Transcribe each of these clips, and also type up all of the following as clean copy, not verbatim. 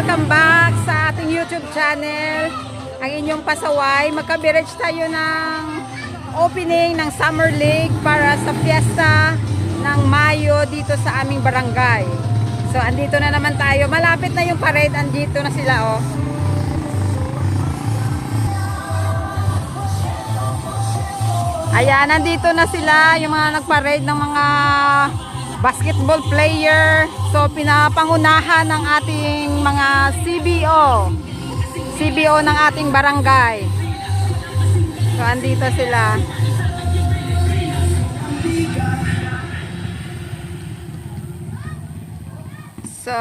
welcome back sa ating YouTube channel, ang inyong pasaway. Magka-beverage tayo ng opening ng Summer League para sa fiesta ng Mayo dito sa aming barangay. So, andito na naman tayo. Malapit na yung parade. Andito na sila, oh. Ayan, nandito na sila, yung mga nagparade ng mga basketball player. So, pinapangunahan ng ating mga CBO ng ating barangay. So, andito sila. So,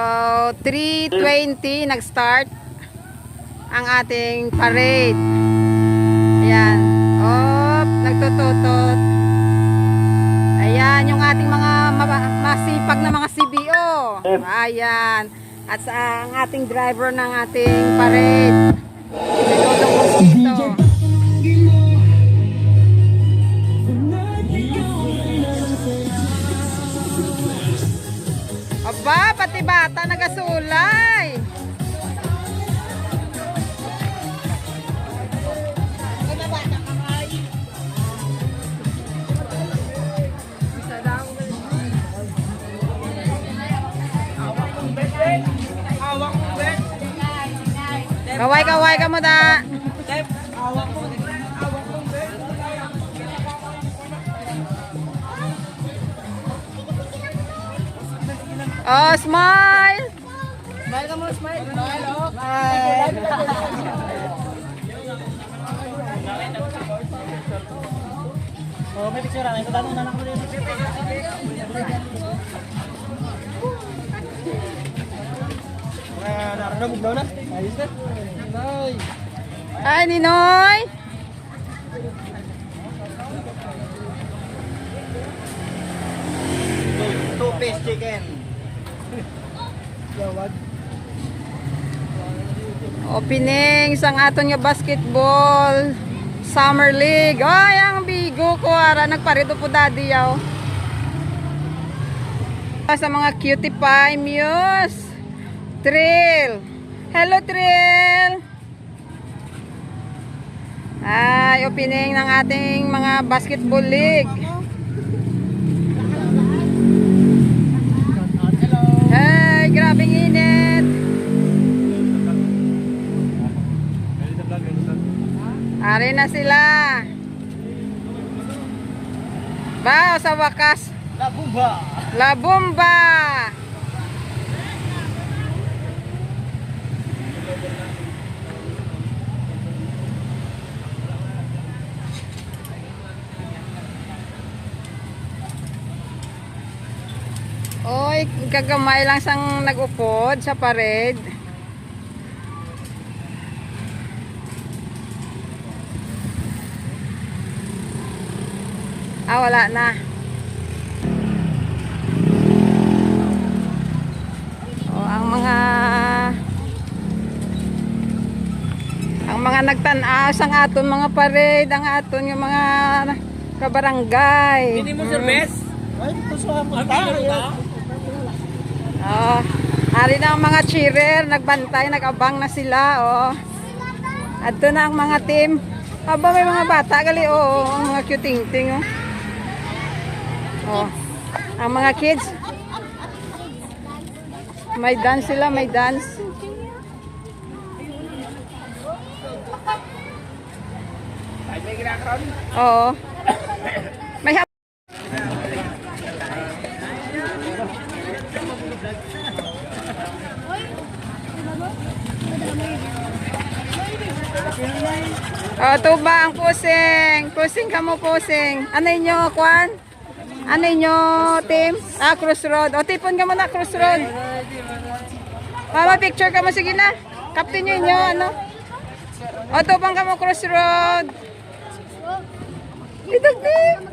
3:20 nag-start ang ating parade. Ayan. Oh, nagtututot. Ayan, yung ating mga masipag na mga CBO. Ayan. At sa ang ating driver ng ating parade. Si Dodong Mosquito. Aba, pati bata nagasulay. Kaway ka mo da. Oh, smile. Smile ka mo, smile. Smile, oh. Smile. Oh, may picture lang. Ito tanong na lang mo rin. Nakaragog daw na. Ayos na. Ay, Ninoy. Two-piece chicken. Opening sang aton nga basketball Summer League. Ay, ang bigo ko ara nagparito po daddy yaw. Sa mga cutie pie muse. Trill. Hello Trill. Ay, opening ng ating mga basketball league. Hey, grabing init. Ari na sila. Wow, sa wakas. La Bomba. La Bomba. Oy, kagamay lang sang nag-upod sa parade. Ah, wala na. Oh, ang mga nagtanaw sang aton mga parade, ang aton yung mga kabarangay. Hindi mo service? Ay, gusto ka mo. Oh, hari na ang mga cheerer, nagbantay, nag-abang na sila, oh. Adto na ang mga team. Aba, may mga bata gali, oh, ang mga cute-ting-ting, oh. Oh, ang mga kids. May dance sila, may dance. Oo. May oh, tuba ang pusing. Pusing ka mo, pusing. Ano inyo, Kwan? Ano inyo, team? Ah, Crossroad. O, tipon ka mo na, Crossroad. Mama, picture ka mo. Sige na. Captain nyo inyo, ano? O, tubang ka mo, Crossroad. Idagda.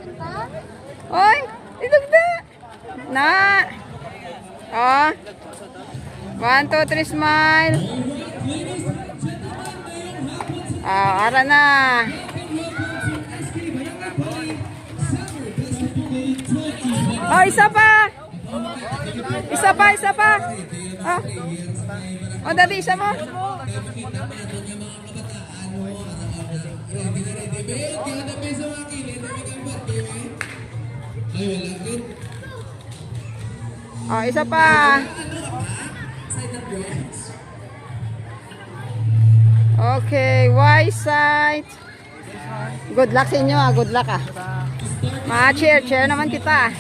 Oy, idagda. Na. O. 1, 2, 3, smile. Ara na. Oh, isa pa. Isa pa. Oh. Oh, dali, isa mo. Oh, isa pa. Okay, Y side. Good luck sa inyo ah, good luck ah. Ma-cheer naman kita.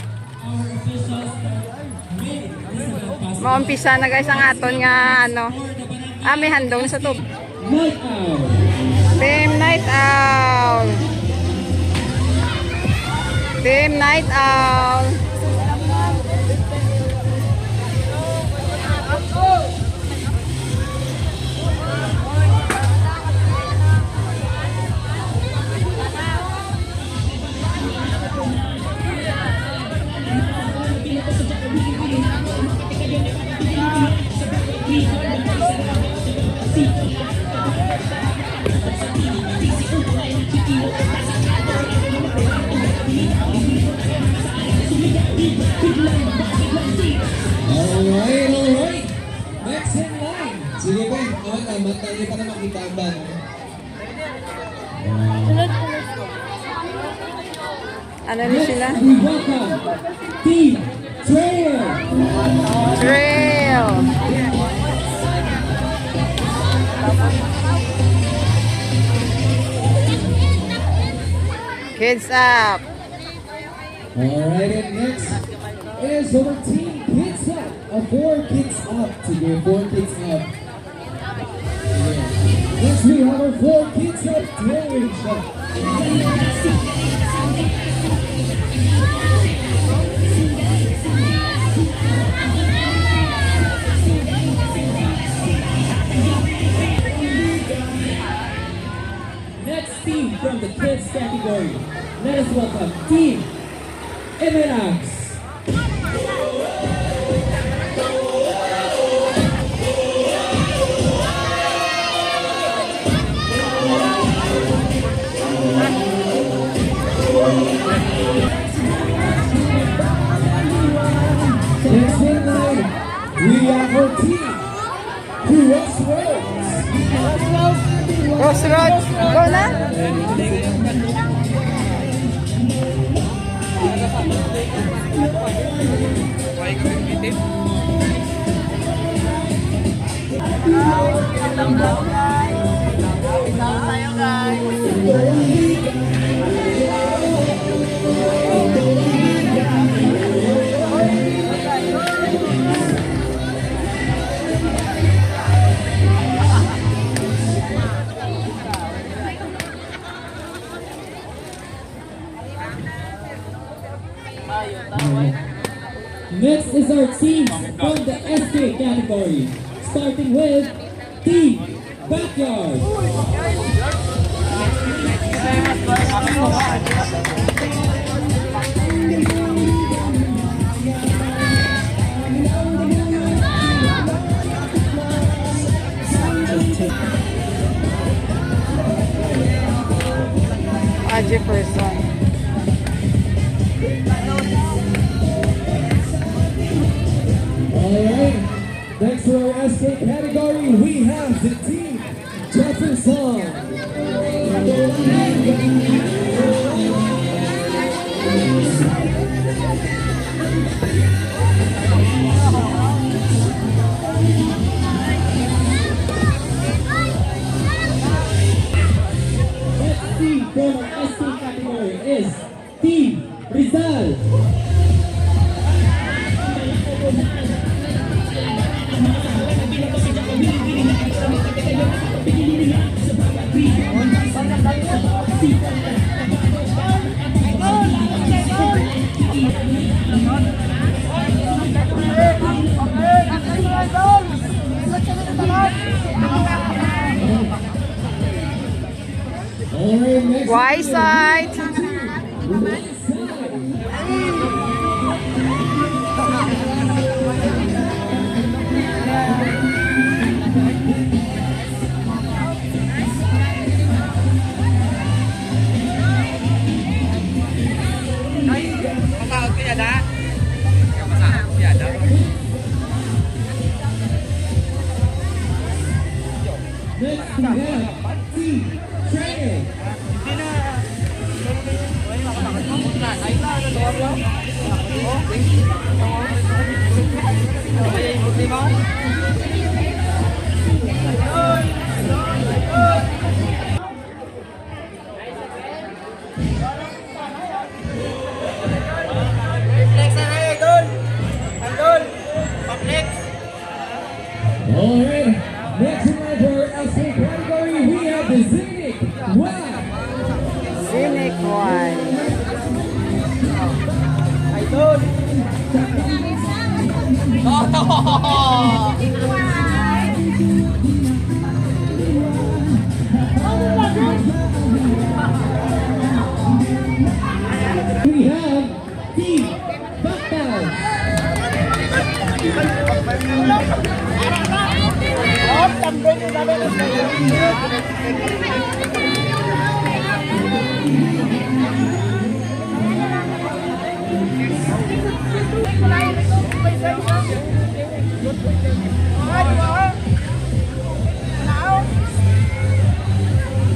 Maumpisa na guys ang aton nga ano. May handong sa tub. Team Night Owl. Team Night Owl. Alright. Next in line. Sige pa, matay niyo para makita ang ban. Ano na sila? We welcome Team Trail. Trail. Kids up. Alright, and next is our team Kids Up. 4 kids up today, 4 kids up. Next we have our 4 kids up trailing shot. Next team from the kids category. Let us welcome Team Emirates. Next in line, we have our team Crossroads. Crossroads. Go na. Next is our team from the SK category, starting with Team Backyard. Jefferson. Alright, next to our SK category, we have the team Jefferson. Next team from our SK category is Team Rizal. Alright, next Y side. Flex na kayo, Idol! Idol! Pa-flex! Alright, next in line for our SK category, we have the Zenith One. Scenic one. Idol! We have Team Backbound.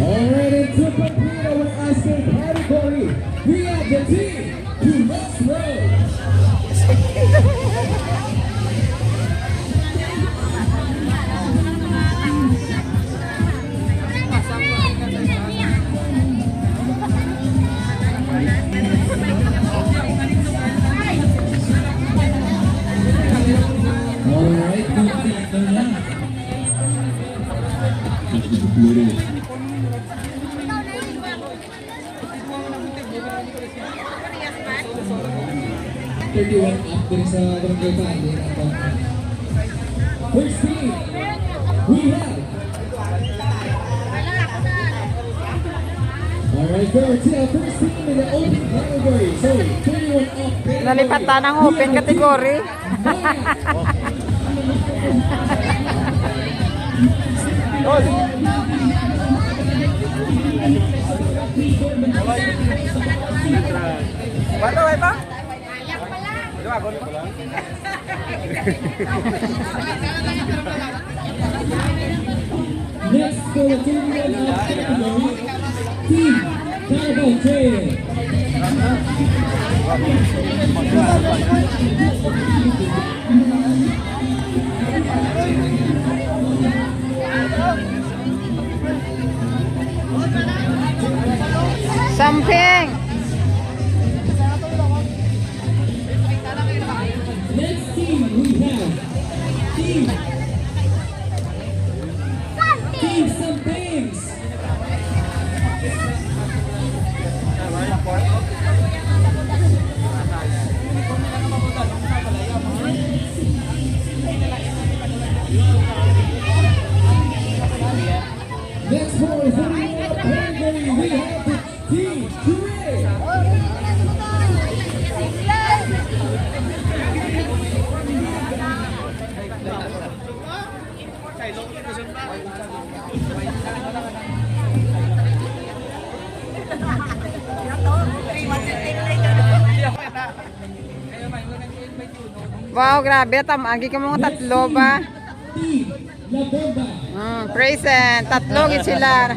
Alright, and to complete our SK category, we have the team Crossroads. Alright, complete na. 31 up din sa barangay Pali. First team, we have. Alright, first team in the open category. Sorry, 31 up. Nalipatan ng open category. Bato, ay pa? Diba, gol ko lang. Next for the 31 up category, Team Carabao Trail. Samping. Next team we have Team Sampings. Next for the 31 category we have the Team Trey. Wow, grabe. Tamagi ka mga tatlo ba? Team La Bomba. Present. Tatlo gid sila.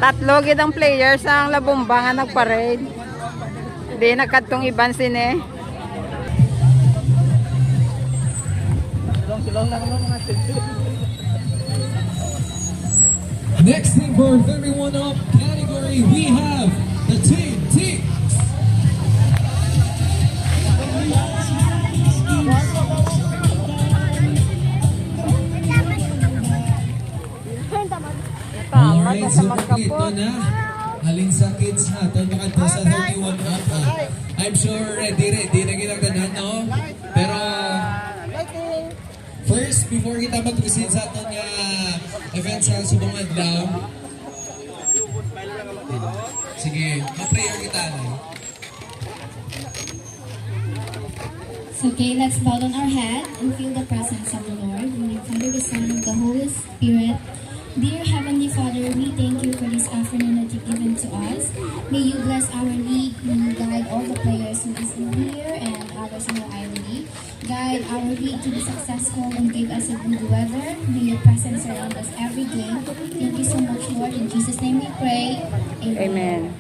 Tatlo gid ang players ang Labumba nga nagparade. Di nagkadtong iban sine. Next thing for 31 up category, we have the Team Teams. Alright, so ito na. Halin sa kids ha. Ito makadto sa 31 up ha. I'm sure ready na ginagdanan, no? Pero first, before kita mag-proceed sa itong event sa Subong Adlaw, sige, ma-prayer kita na. So, okay, let's bow down our head and feel the presence of the Lord. In the Father, the Son, and the Holy Spirit. Dear Heavenly Father, we thank you for this afternoon that you've given to us. May you bless our league. May you guide all the players who is in here and others in the league. Guide our league to be successful and give us a good weather. May your presence surround us every game. Thank you so much, Lord. In Jesus' name we pray. Amen. Amen.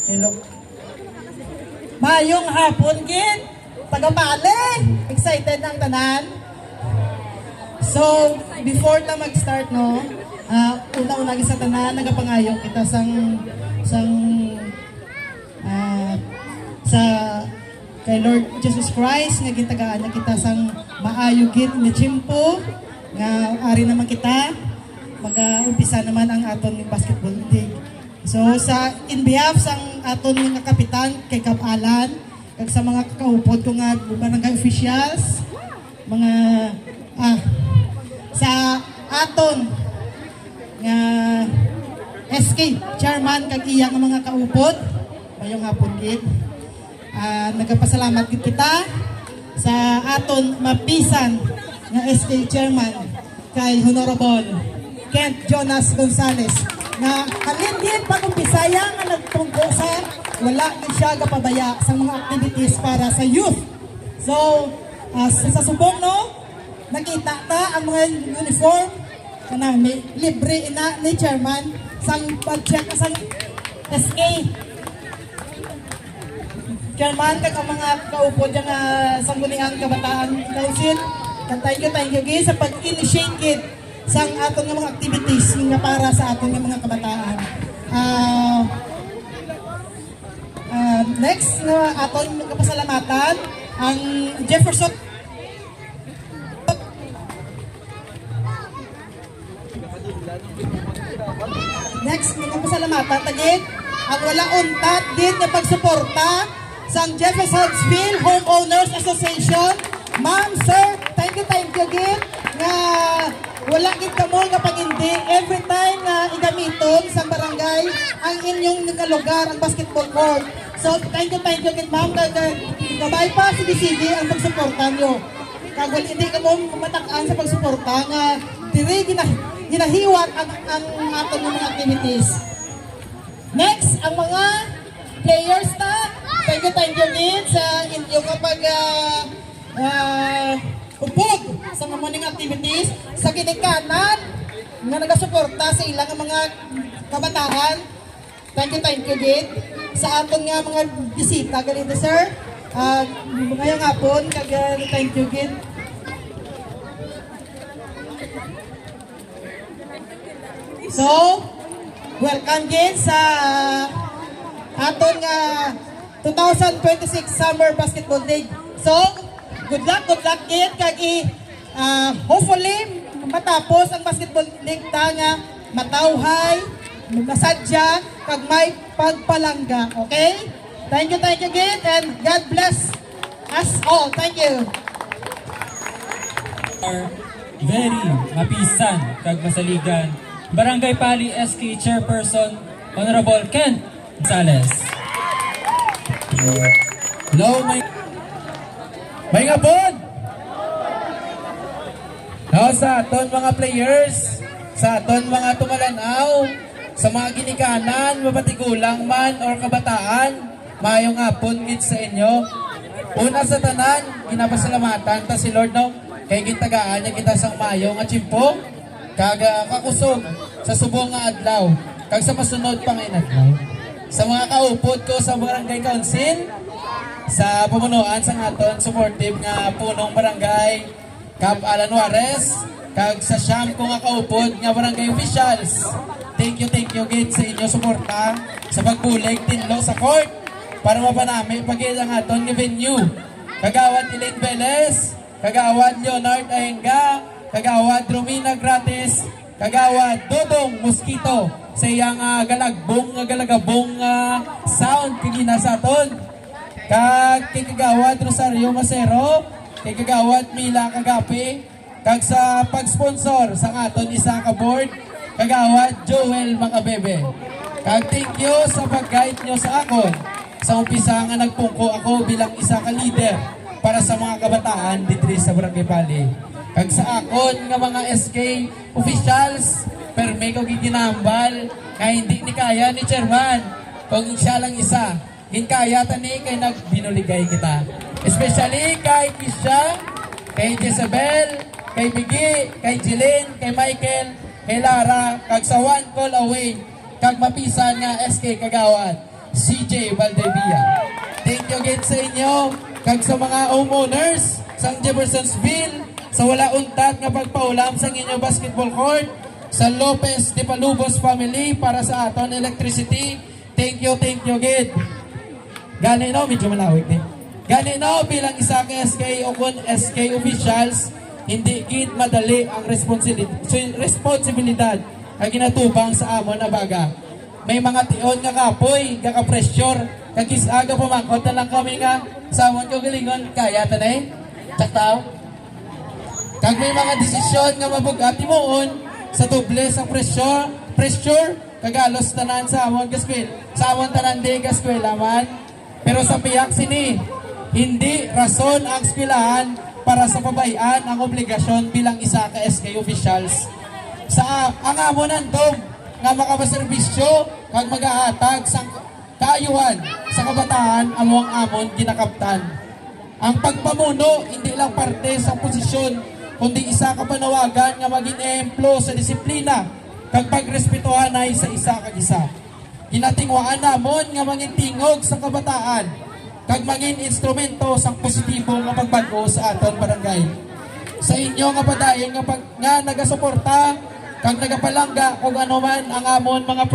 Hello. Mayong hapon gid. Taga-Bale. Excited ang tanan. So, before na mag-start no, una-una gid sa tanan nagapangayo kita sa kay Lord Jesus Christ nga gitagaan na kita sang maayo gid ni Chimpo nga ari naman kita mag-umpisa naman ang aton basketball league. So sa in behalf sang aton nga kapitan kay Kap Alan kag sa mga kaupod ko nga barangay officials mga sa aton nga SK chairman kag iya nga mga kaupod mayong hapon gid. Nagapasalamat gid kita sa aton mapisan nga SK chairman kay Honorable Kent Jonas Gonzales na halin din pag-umpisaya nga nagtungko sa wala gid siya gapabaya sa mga activities para sa youth. So sa subong no nakita ta ang mga uniform kana libre ina ni chairman sang pag-check sang SK chairman kag ang mga kaupod nga sangguniang kabataan council. Thank you gid sa pag-initiate gid sang aton nga mga activities nga para sa aton nga mga kabataan. Next nga aton kapasalamatan ang Jefferson. Next nga pasalamatan tagid ang wala untat din nga pagsuporta sang Jeffersonsville Homeowners Association. Ma'am, sir, thank you gid nga wala gid kamo nga pag hindi every time nga igamiton sa barangay ang inyong nga lugar ang basketball court. So thank you gid ma'am kag gabay pa si BCD ang pagsuporta nyo. Kag wala hindi kamo matak-an sa pagsuporta nga diri ginahiwat ang aton nga mga activities. Next, ang mga players ta. Thank you gid sa inyong kapag upog sa mga morning activities sa ginikanan nga nagasuporta sa ilang mga kabataan. Thank you gid sa aton nga mga bisita ganito sir. Ngayong hapon kag thank you gid. So, welcome gid sa aton nga 2026 Summer Basketball League. So, good luck gid kag hopefully matapos ang basketball league ta nga matawhay, masadya kag may pagpalangga. Okay? Thank you gid and God bless us all. Thank you. Very mapisan kag masaligan Barangay Pali SK Chairperson Honorable Kent Gonzales. Hello, may ngapon! No, sa aton mga players, sa aton mga tumalanaw, sa mga ginikanan, mabatigulang man or kabataan, mayong hapon gid sa inyo. Una sa tanan, ginapasalamatan ta si Lord no, kay gitagaan niya kita sang mayo nga Chimpo, kag kakusog sa subong nga adlaw, kag sa masunod pang inadlaw. Sa mga kaupod ko sa barangay council, sa pamunuan sa aton supportive nga punong barangay Kap Alan Juarez, kag sa siyam ko nga kaupod nga barangay officials. Thank you gid sa inyo suporta sa pagbulig tinlo sa court para mapanami pagid ang aton nga venue. Kagawad Elaine Velez, kagawad Leonard Ahenga, kagawad Romina Gratis, kagawad Dodong Mosquito sa iyang galagabong sound kagina sa aton. Kag kay kagawad Rosario Macero, kay kagawad Mila Kagapi, kag sa pag-sponsor sa aton isa ka board, kagawad Joel Macabebe. Kag thank you sa pag-guide nyo sa akon. Sa umpisa nga nagpungko ako bilang isa ka leader para sa mga kabataan dito sa Barangay Pali. Kag sa akon nga mga SK officials, perme ko giginambal, kaya hindi ni kaya ni chairman. Kung siya lang isa, ginkaya tani kay nagbinuligay kita. Especially kay Kisha, kay Jezebel, kay Miggy, kay Jeline, kay Michael, kay Lara, kag sa one call away, kag mapisan nga SK Kagawad. CJ Valdevia. Thank you again sa inyo, kag sa mga homeowners sa Jeffersonsville, sa wala untat nga pagpaulam sa inyong basketball court, sa Lopez de Palubos family para sa aton electricity. Thank you again. Gani no, medyo malawig din. Gani no, bilang isa ka SK o kun SK officials, hindi gid madali ang responsibilidad ang ginatubang sa amon na baga. May mga tion nga kapoy, nga ka-pressure, kagisaga pamangkot na lang kami nga sa amon ko galingon, kaya tanay, tsaktaw. Kag may mga desisyon nga mabugati moon sa doble sa pressure, kagalos tanan sa amon gaskwil. Sa amon tanan di gaskwil man. Pero sa piyak sini, hindi rason ang eskwelahan para sa pabayaan ang obligasyon bilang isa ka SK officials. Sa ang amon andog nga makapaserbisyo kag magahatag sa kaayuhan sa kabataan among amon ginakaptan. Ang pagpamuno hindi lang parte sa posisyon kundi isa ka panawagan nga maging ehemplo sa disiplina kag pagrespetuhan ay sa isa kag isa. Kinatingwaan namon nga maging tingog sa kabataan kag maging instrumento sa positibo nga pagbago sa aton barangay. Sa inyo nga padayon nga nagasuporta kag nagapalangga kung ano man ang amon mga